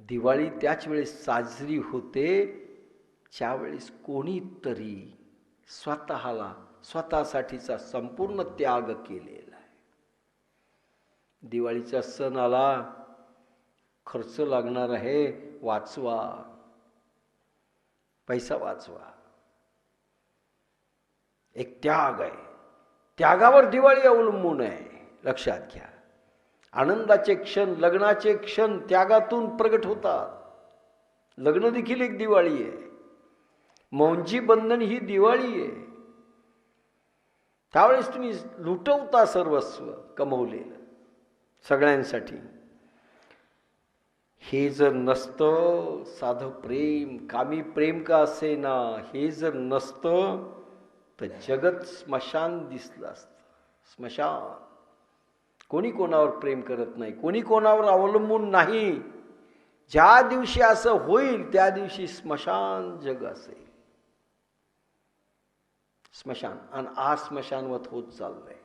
दिवाळी त्याच वेळेस साजरी होते ज्यावेळेस कोणीतरी स्वतःसाठीचा संपूर्ण त्याग केलेला आहे. दिवाळीचा सण आला, खर्च लागणार आहे, वाचवा, पैसा वाचवा. एक त्याग आहे, त्यागावर दिवाळी अवलंबून आहे. लक्षात घ्या. आनंदाचे क्षण, लग्नाचे क्षण त्यागातून प्रगट होतात. लग्न देखील एक दिवाळी आहे. मौंजी बंधन ही दिवाळी आहे. त्यावेळेस तुम्ही लुटवता सर्वस्व कमवलेलं सगळ्यांसाठी. हे जर नसतं साधं प्रेम, कामी प्रेम का असेना, हे जर नसतं तर जगत स्मशान दिसलं असतं. स्मशान. कोणी कोणावर प्रेम करत नाही, कोणी कोणावर अवलंबून नाही. ज्या दिवशी असं होईल त्या दिवशी स्मशान जग असेल. स्मशान. आणि आज स्मशानवत होत चाललंय.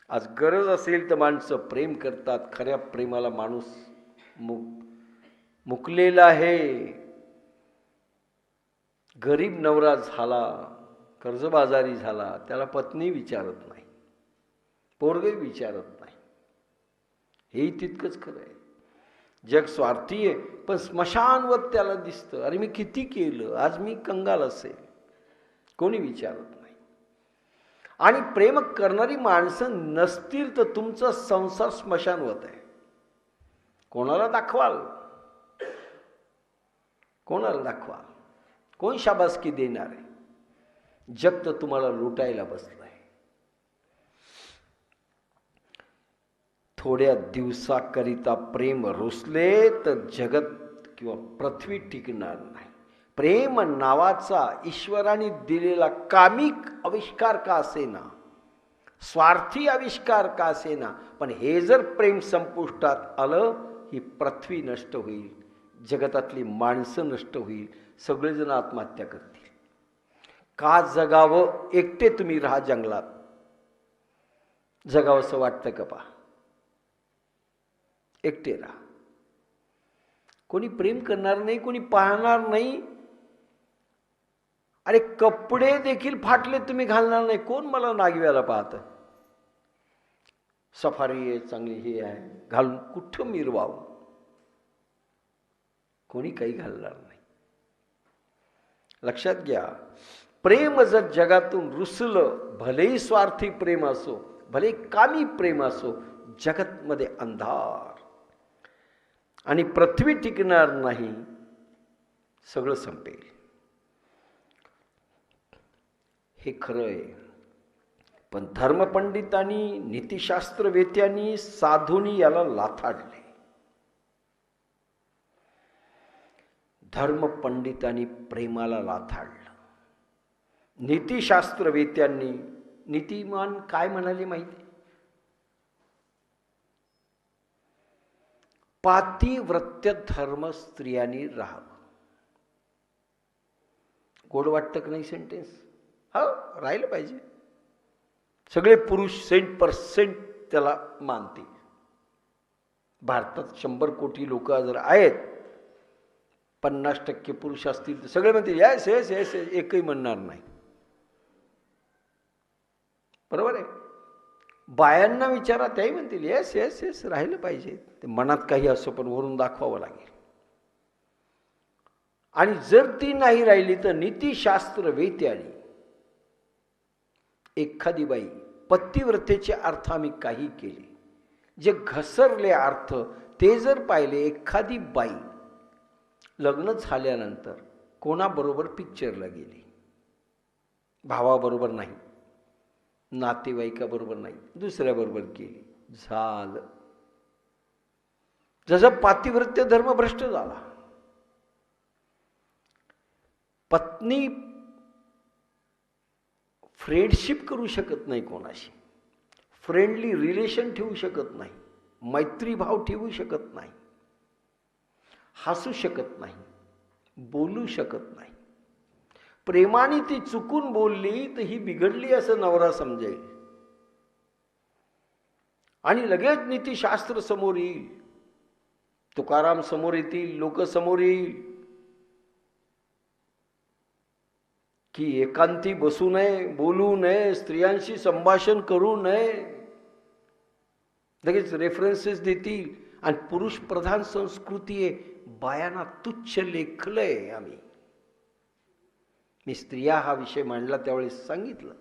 आज गरज असेल तर माणसं प्रेम करतात. खऱ्या प्रेमाला माणूस मुकलेला आहे. गरीब नवरा झाला, कर्जबाजारी झाला, त्याला पत्नी विचारत नाही, पोरगही विचारत नाही. हेही तितकंच खरं आहे. जग स्वार्थी आहे, पण स्मशानवत त्याला दिसतं. अरे मी किती केलं, आज मी कंगाल असेल, कोणी विचारत नाही. आणि प्रेम करणारी माणसं नसतील तर तुमचा संसार स्मशानवत आहे. कोणाला दाखवाल? कोणाला दाखवाल? कोण शाबासकी देणार आहे? जग तर तुम्हाला लुटायला बसलंय. थोड्या दिवसाकरिता प्रेम रुसले तर जगत किंवा पृथ्वी टिकणार नाही. प्रेम नावाचा ईश्वराने दिलेला कामिक आविष्कार का असेना, स्वार्थी आविष्कार का असेना, पण हे जर प्रेम संपुष्टात आलं, ही पृथ्वी नष्ट होईल, जगतातली माणसं नष्ट होईल, सगळेजण आत्महत्या करतील. का जगावं? एकटे तुम्ही राहा जंगलात, जगावं असं वाटतं का? पहा, एकटे राहा. कोणी प्रेम करणार नाही, कोणी पाहणार नाही. अरे कपडे देखील फाटले तुम्ही घालणार नाही. कोण मला नागव्याला पाहतं? सफारी आहे, चांगली हे आहे, घालून कुठं मिरवावं? कोणी काही घालणार नाही. लक्षात घ्या. प्रेम जर जगातून रुसलं, भलेही स्वार्थी प्रेम असो, भले कामी प्रेम असो, जगतमध्ये अंधार आणि पृथ्वी टिकणार नाही, सगळं संपेल. हे खरं आहे. पण धर्मपंडितांनी, नीतिशास्त्रवेत्यांनी, साधूंनी याला लाथाडले. धर्मपंडितांनी प्रेमाला लाथाडलं. नीतिशास्त्रवेत्यांनी, नीतिमान काय म्हणाले माहिती? पातिव्रत्य धर्म स्त्रियांनी राहावं. गोड वाटतं की नाही सेंटेन्स? हो, राहिलं पाहिजे. सगळे पुरुष 100% त्याला मानते. भारतात 100 कोटी लोक जर आहेत, 50% पुरुष असतील तर सगळे म्हणतील येस येस येस, एकही म्हणणार नाही. बरोबर आहे. बायांना विचारा, त्याही म्हणतील येस येस येस, राहिलं पाहिजे. ते मनात काही असो, पण वरून दाखवावं लागेल. आणि जर ती नाही राहिली तर नीतिशास्त्रवेत्यांनी एखादी बाई, पतिव्रतेचे अर्थ आम्ही काही केले, जे घसरले अर्थ ते जर पाहिले. एखादी बाई लग्न झाल्यानंतर कोणाबरोबर पिक्चरला गेली, भावाबरोबर नाही, नातेवाईकाबरोबर नाही, दुसऱ्याबरोबर गेली, झालं. जसं पातिव्रत्य धर्म भ्रष्ट झाला. पत्नी फ्रेंडशिप करू शकत नाही कोणाशी, फ्रेंडली रिलेशन ठेवू शकत नाही, मैत्रीभाव ठेवू शकत नाही, हसू शकत नाही, बोलू शकत नाही. प्रेमाने ती चुकून बोलली तर ही बिघडली असं नवरा समजेल आणि लगेच नीतिशास्त्र समोर येईल. तुकाराम समोर येतील, लोक समोर येईल, की एकांती बसू नये, बोलू नये, स्त्रियांशी संभाषण करू नये, लगेच रेफरन्सेस देतील. आणि पुरुष प्रधान संस्कृती आहे, बायांना तुच्छ लेखलंय आम्ही. मी स्त्रिया हा विषय मांडला त्यावेळेस सांगितलं,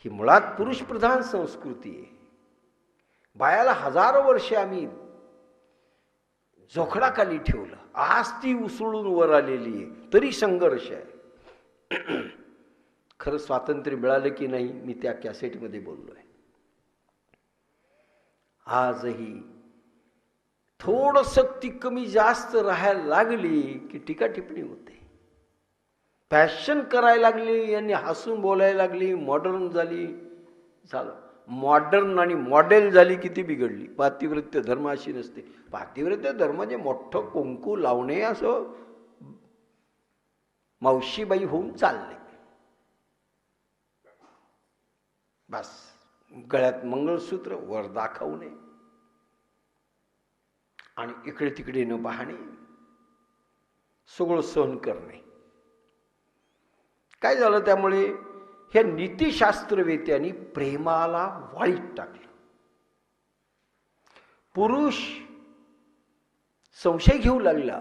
ही मुळात पुरुष प्रधान संस्कृती आहे. बायाला हजारो वर्षे आम्ही जोखडाखाली ठेवलं, आज ती उसळून वर आलेली आहे, तरी संघर्ष आहे. खरं स्वातंत्र्य मिळालं की नाही, मी त्या कॅसेटमध्ये बोललोय. आजही थोडंसं ती कमी जास्त राहायला लागली की टीका टिप्पणी होते, फॅशन करायला लागली, यांनी हसून बोलायला लागली, मॉडर्न झाली. झालं मॉडर्न आणि मॉडेल झाली, किती बिघडली. पातिव्रत्य धर्म अशी नसते. पातिव्रत्य धर्म म्हणजे मोठं कुंकू लावणे, असं मावशीबाई होऊन चालले, बस. गळ्यात मंगळसूत्र, वर दाखवणे आणि इकडे तिकडे न पाहणे, सगळं सहन करणे. काय झालं त्यामुळे? ह्या नीतिशास्त्रवेत्यांनी प्रेमाला वाळीत टाकलं. पुरुष संशय घेऊ लागला,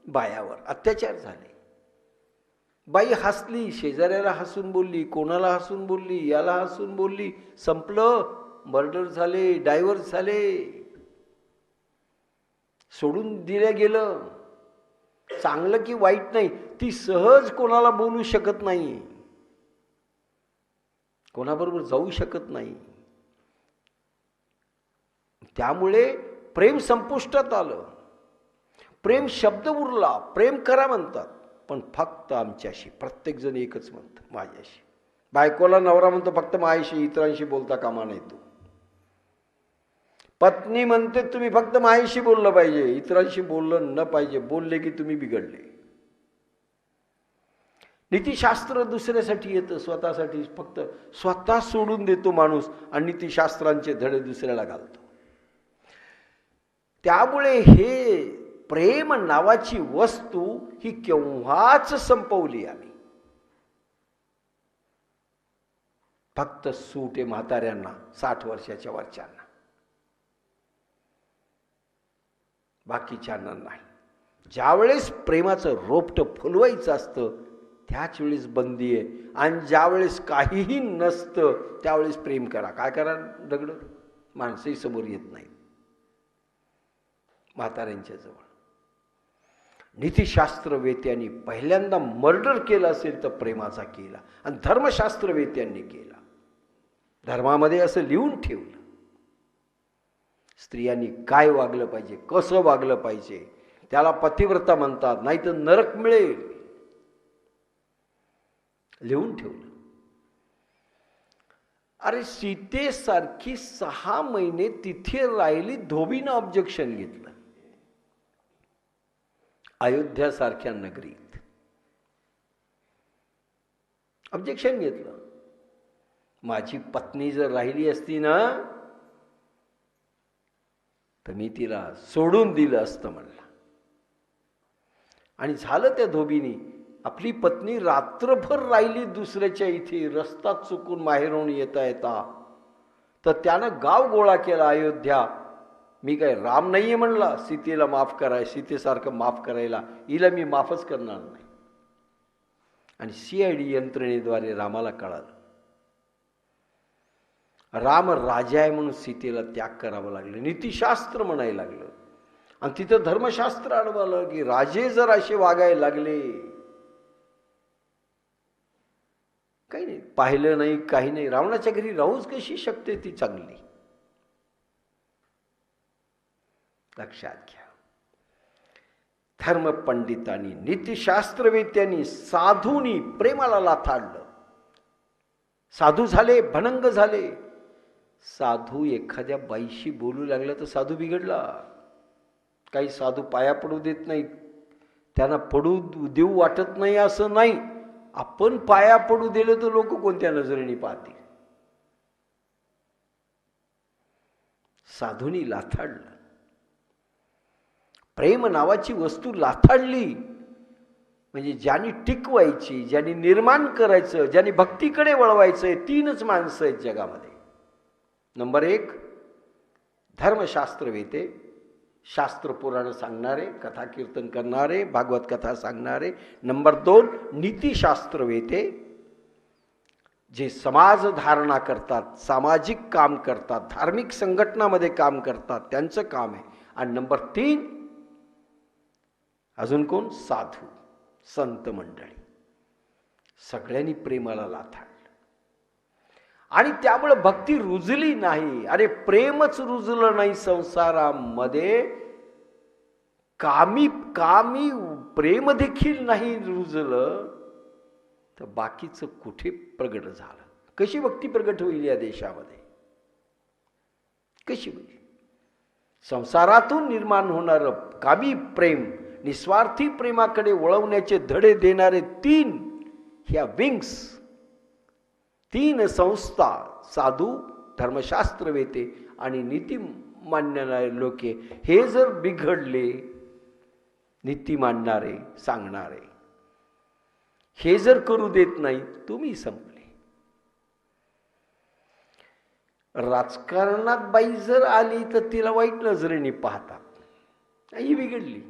बायावर अत्याचार झाले. बाई हसली, शेजाऱ्याला हसून बोलली, कोणाला हसून बोलली, याला हसून बोलली, संपलं. मर्डर झाले, डायव्हर्स झाले, सोडून दिलं गेलं. चांगलं की वाईट नाही, ती सहज कोणाला बोलू शकत नाही, कोणाबरोबर जाऊ शकत नाही. त्यामुळे प्रेम संपुष्टात आलं. प्रेम शब्द उरला, प्रेम करा म्हणतात, पण फक्त आमच्याशी. प्रत्येक जण एकच म्हणतं, माझ्याशी. बायकोला नवरा म्हणतो फक्त माझ्याशी, इतरांशी बोलता कामा नाही. तू पत्नी म्हणते तुम्ही फक्त माझ्याशी बोललं पाहिजे, इतरांशी बोललं न पाहिजे. बोलले की तुम्ही बिघडले. नीतिशास्त्र दुसऱ्यासाठी येतं, स्वतःसाठी फक्त स्वतः सोडून देतो माणूस आणि नीतिशास्त्रांचे धडे दुसऱ्याला घालतो. त्यामुळे हे प्रेम नावाची वस्तू ही केव्हाच संपवली आम्ही. फक्त सूट आहे म्हाताऱ्यांना, 60 वर्षाच्या वरच्यांना, बाकीच्यांना नाही. ज्यावेळेस प्रेमाचं रोपटं फुलवायचं असतं त्याच वेळेस बंदी आहे, आणि ज्यावेळेस काहीही नसतं त्यावेळेस प्रेम करा. काय करा? दगड माणसंही समोर येत नाहीत म्हाताऱ्यांच्या जवळ. नीतिशास्त्रवेत्यांनी पहिल्यांदा मर्डर केला असेल तर प्रेमाचा केला, आणि धर्मशास्त्रवेत्यांनी केला. धर्मामध्ये असं लिहून ठेवलं, स्त्रियांनी काय वागलं पाहिजे, कसं वागलं पाहिजे. त्याला पतिव्रता म्हणतात, नाही तर नरक मिळेल, लिहून ठेवलं. अरे सीतेसारखी 6 महिने तिथे राहिली, धोबीनं ऑब्जेक्शन घेतलं. अयोध्यासारख्या नगरीत ऑब्जेक्शन घेतलं. माझी पत्नी जर राहिली असती ना तर मी तिला सोडून दिलं असतं म्हणला. आणि झालं त्या धोबीनी. आपली पत्नी रात्रभर राहिली दुसऱ्याच्या इथे, रस्ता चुकून माहेरून येता येता, तर त्यानं गाव गोळा केला अयोध्या. मी काय राम नाहीये म्हणला सीतेला माफ कराय, सीतेसारखं माफ करायला, हिला मी माफच करणार नाही. आणि CID यंत्रणेद्वारे रामाला कळालं, राम राजा आहे म्हणून सीतेला त्याग करावं लागलं, नीतिशास्त्र म्हणायला लागलं. आणि तिथं धर्मशास्त्र आलं की राजे जर असे वागायला लागले, काही नाही, पाहिलं नाही, काही नाही, रावणाच्या घरी राहूच कशी शकते ती चांगली. लक्षात घ्या, धर्मपंडितांनी, नीतिशास्त्रवेत्यांनी, साधूंनी प्रेमाला लाथाडलं. साधू झाले, भनंग झाले. साधू एखाद्या बाईशी बोलू लागला तर साधू बिघडला. काही साधू पाया पडू देत नाहीत, त्यांना पडू देऊ वाटत नाही असं नाही. आपण पाया पडू दिलं तर लोक कोणत्या नजरेने पाहतील. साधूंनी लाथाडलं. प्रेम नावाची वस्तू लाथाडली म्हणजे ज्यांनी टिकवायची, ज्यांनी निर्माण करायचं, ज्यांनी भक्तीकडे वळवायचं, तीनच माणसं आहेत जगामध्ये. नंबर 1 धर्मशास्त्रवेते, शास्त्र पुराण सांगणारे, कथा कीर्तन करणारे, भागवत कथा सांगणारे. नंबर 2 नीतिशास्त्रवेते, जे समाज धारणा करतात, सामाजिक काम करतात, धार्मिक संघटनामध्ये काम करतात, त्यांचं काम आहे. आणि नंबर 3 अजून कोण? साधू, संत मंडळी. सगळ्यांनी प्रेमाला लाथाडलं आणि त्यामुळे भक्ती रुजली नाही. अरे प्रेमच रुजलं नाही संसारामध्ये, कामी प्रेम देखील नाही रुजलं, तर बाकीचं कुठे प्रगट झालं? कशी भक्ती प्रगट होईल या देशामध्ये? कशी होईल? संसारातून निर्माण होणारं कामी प्रेम, निस्वार्थी प्रेमाकडे वळवण्याचे धडे देणारे 3 ह्या विंग्स, 3 संस्था, साधू, धर्मशास्त्रवेते आणि नीती मांडणारे लोके, हे जर बिघडले, नीती मांडणारे, सांगणारे, हे जर करू देत नाही, तुम्ही संपले. राजकारणात बाई जर आली तर तिला वाईट नजरेने पाहतात. ही बिघडली,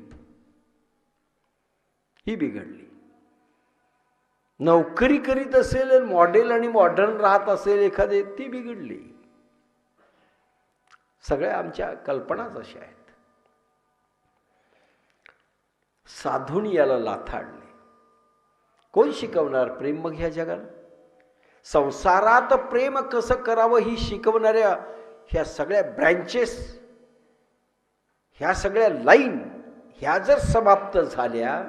ही बिघडली. नोकरी करीत असेल, मॉडेल आणि मॉडर्न राहत असेल एखादे, ती बिघडली. सगळ्या आमच्या कल्पनाच अशा आहेत. साधूनी याला लाथाडले. कोण शिकवणार प्रेम मग ह्या जगाला? संसारात प्रेम कसं करावं ही शिकवणाऱ्या ह्या सगळ्या ब्रँचेस, ह्या सगळ्या लाईन, ह्या जर समाप्त झाल्या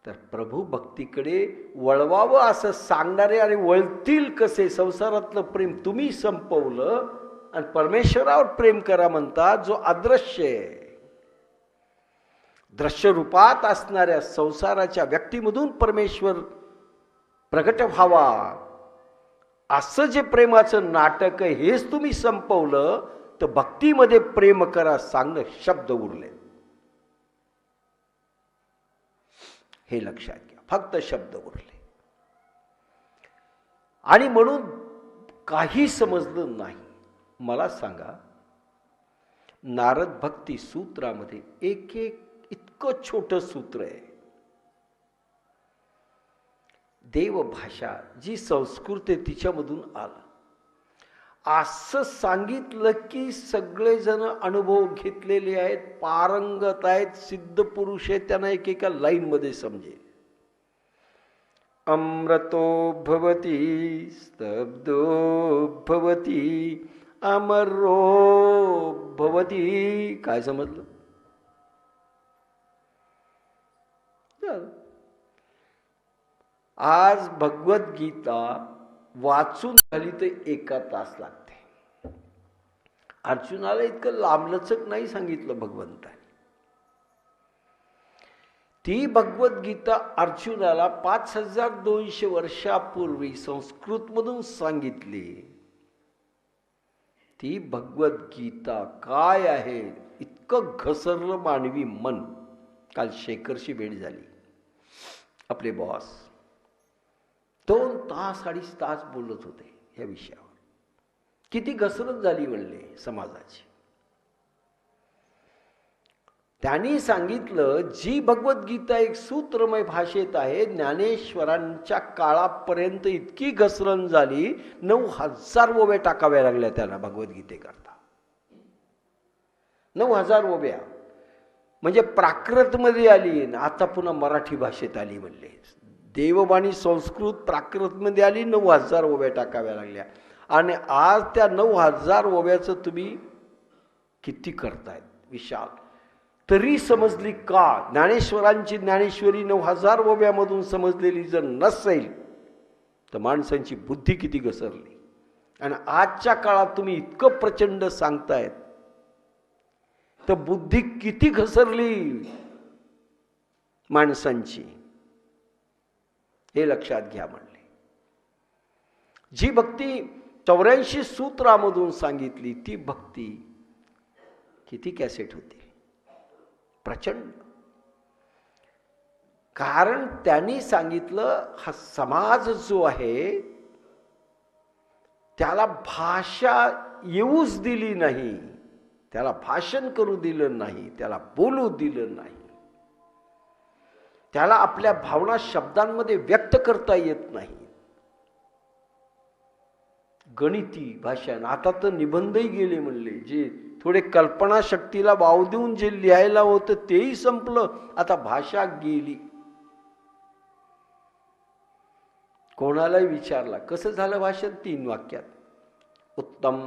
तर प्रभू भक्तीकडे वळवावं असं सांगणारे आणि वळतील कसे? संसारातलं प्रेम तुम्ही संपवलं आणि परमेश्वरावर प्रेम करा म्हणता, जो अदृश्य आहे. दृश्य रूपात असणाऱ्या संसाराच्या व्यक्तीमधून परमेश्वर प्रगट व्हावा असं जे प्रेमाचं नाटक आहे, हेच तुम्ही संपवलं, तर भक्तीमध्ये प्रेम करा सांगणं शब्द उरले. हे लक्षात घ्या, फक्त शब्द उरले. आणि म्हणून काही समजलं नाही. मला सांगा, नारद भक्ती सूत्रामध्ये एक इतकं छोटं सूत्र आहे. देवभाषा जी संस्कृत आहे तिच्यामधून आलं असं सांगितलं की सगळेजण अनुभव घेतलेले आहेत, पारंगत आहेत, सिद्ध पुरुष आहेत, त्यांना एकेका लाईनमध्ये समजेल. अमृतो भवती स्तब्धो भवती अमरो भवती. काय समजलं? आज भगवद्गीता वाचून झाली तर 1 तास लागते. अर्जुनाला इतकं लांबलचक नाही सांगितलं भगवंताने. ती भगवद्गीता अर्जुनाला 5200 वर्षापूर्वी संस्कृतमधून सांगितली. ती भगवद्गीता काय आहे इतकं घसरलं मानवी मन. काल शेखरशी भेट झाली, आपले बॉस. 2 तास 2.5 तास बोलत होते या विषयावर. किती घसरत झाली म्हणले समाजाची. त्यांनी सांगितलं, जी भगवद्गीता एक सूत्रमय भाषेत आहे, ज्ञानेश्वरांच्या काळापर्यंत इतकी घसरण झाली, 9000 ओव्या टाकाव्या लागल्या त्यांना भगवद्गीतेकरता. 9000 ओव्या म्हणजे प्राकृतमध्ये आली, आता पुन्हा मराठी भाषेत आली म्हणले. देववाणी संस्कृत प्राकृतमध्ये आली, 9000 ओव्या टाकाव्या लागल्या. आणि आज त्या 9000 ओव्याचं तुम्ही किती करतायत विशाल. तरी समजली का? ज्ञानेश्वरांची ज्ञानेश्वरी 9000 ओव्यामधून समजलेली जर नसेल तर माणसांची बुद्धी किती घसरली. आणि आजच्या काळात तुम्ही इतकं प्रचंड सांगतायत तर बुद्धी किती घसरली माणसांची, हे लक्षात घ्या म्हणले. जी भक्ती 84 सूत्रामधून सांगितली ती भक्ती किती कॅसेट होती. प्रचंड. कारण त्यांनी सांगितलं हा समाज जो आहे त्याला भाषा येऊच दिली नाही, त्याला भाषण करू दिलं नाही, त्याला बोलू दिलं नाही, त्याला आपल्या भावना शब्दांमध्ये व्यक्त करता येत नाही. गणिती भाषा, आता तर निबंधही गेले म्हणले, जे थोडे कल्पनाशक्तीला वाव देऊन जे लिहायला होतं तेही संपलं, आता भाषा गेली. कोणालाही विचारला कसं झालं भाषण, 3 वाक्यात, उत्तम,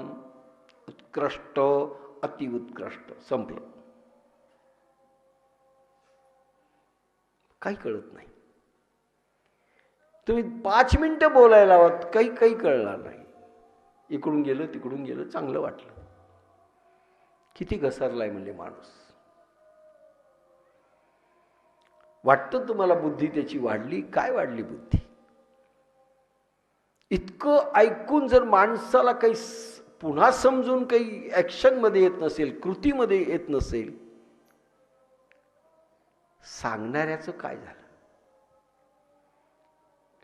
उत्कृष्ट, अतिउत्कृष्ट, संपलं. काही कळत नाही. तुम्ही 5 मिनिटं बोलायला हवं, काही कळणार नाही. इकडून गेलं तिकडून गेलं, चांगलं वाटलं. किती घसरलाय म्हणजे माणूस. वाटतं तुम्हाला बुद्धी त्याची वाढली, काय वाढली बुद्धी? इतकं ऐकून जर माणसाला काही पुन्हा समजून काही ॲक्शनमध्ये येत नसेल, कृतीमध्ये येत नसेल, सांगणाऱ्याचं काय झालं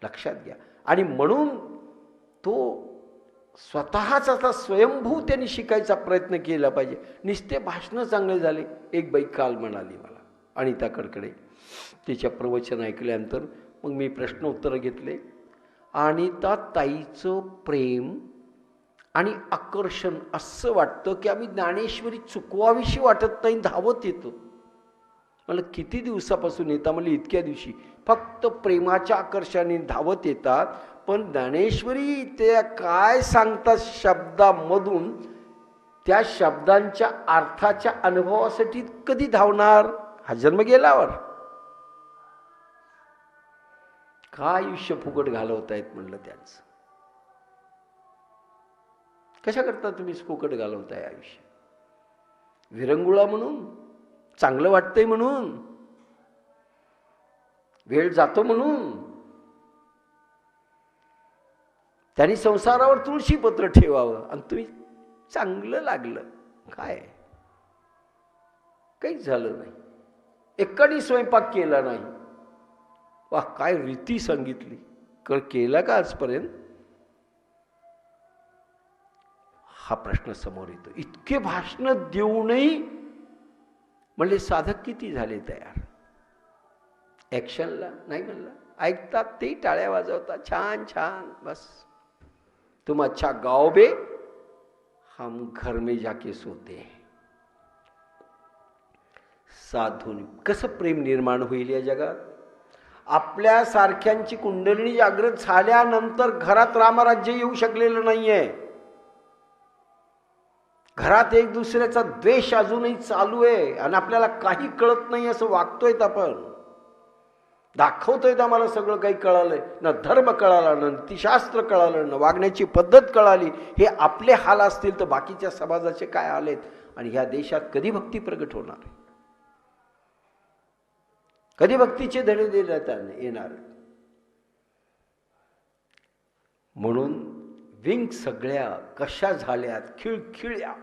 लक्षात घ्या. आणि म्हणून तो स्वतःच आता स्वयंभू त्यांनी शिकायचा प्रयत्न केला पाहिजे. नुसते भाषणं चांगले झाले. एक बाई काल म्हणाली मला, अनिता कडकडे, तिच्या प्रवचन ऐकल्यानंतर मग मी प्रश्न उत्तरं घेतले. अनिता ताईचं प्रेम आणि आकर्षण असं वाटतं की आम्ही ज्ञानेश्वरी चुकवाविषयी वाटत नाही, धावत येतो. मला किती दिवसापासून येता? म्हणजे इतक्या दिवशी. फक्त प्रेमाच्या आकर्षणाने धावत येतात, पण ज्ञानेश्वरी त्या काय सांगतात शब्दामधून, त्या शब्दांच्या अर्थाच्या अनुभवासाठी कधी धावणार? हा जन्म गेल्यावर. काय आयुष्य फुकट घालवतायत म्हणलं त्यांचं. कशा करता तुम्ही फुकट घालवताय आयुष्य? विरंगुळा म्हणून, चांगलं वाटतंय म्हणून, वेळ जातो म्हणून. त्यांनी संसारावर तुळशीपत्र ठेवावं आणि तुम्ही चांगलं लागलं काय? काहीच झालं नाही. एकाने स्वयंपाक केला नाही. वाह, काय रीती सांगितली. केला का आजपर्यंत? हा प्रश्न समोर येतो. इतके भाषण देऊनही म्हणजे साधक किती झाले तयार? ॲक्शनला नाही म्हणलं. ऐकतात ते टाळ्या वाजवतात, छान छान, बस तुम अच्छा गाओगे हम घर में जाके सोते हैं. साधून कसं प्रेम निर्माण होईल या जगात? आपल्या सारख्यांची कुंडलिनी जागृत झाल्यानंतर घरात रामराज्य येऊ शकलेलं नाहीये. घरात एक दुसऱ्याचा द्वेष अजूनही चालू आहे आणि आपल्याला काही कळत नाही असं वागतोय. आपण दाखवतोय आम्हाला सगळं काही कळालंय, ना धर्म कळाला, ना नीतिशास्त्र कळालं, ना वागण्याची पद्धत कळाली. हे आपले हाल असतील तर बाकीच्या समाजाचे काय हाल आहेत? आणि ह्या देशात कधी भक्ती प्रगट होणार? कधी भक्तीचे धडे देण्यात येणार? म्हणून विंग सगळ्या कशा झाल्यात, खिळखिळ्या.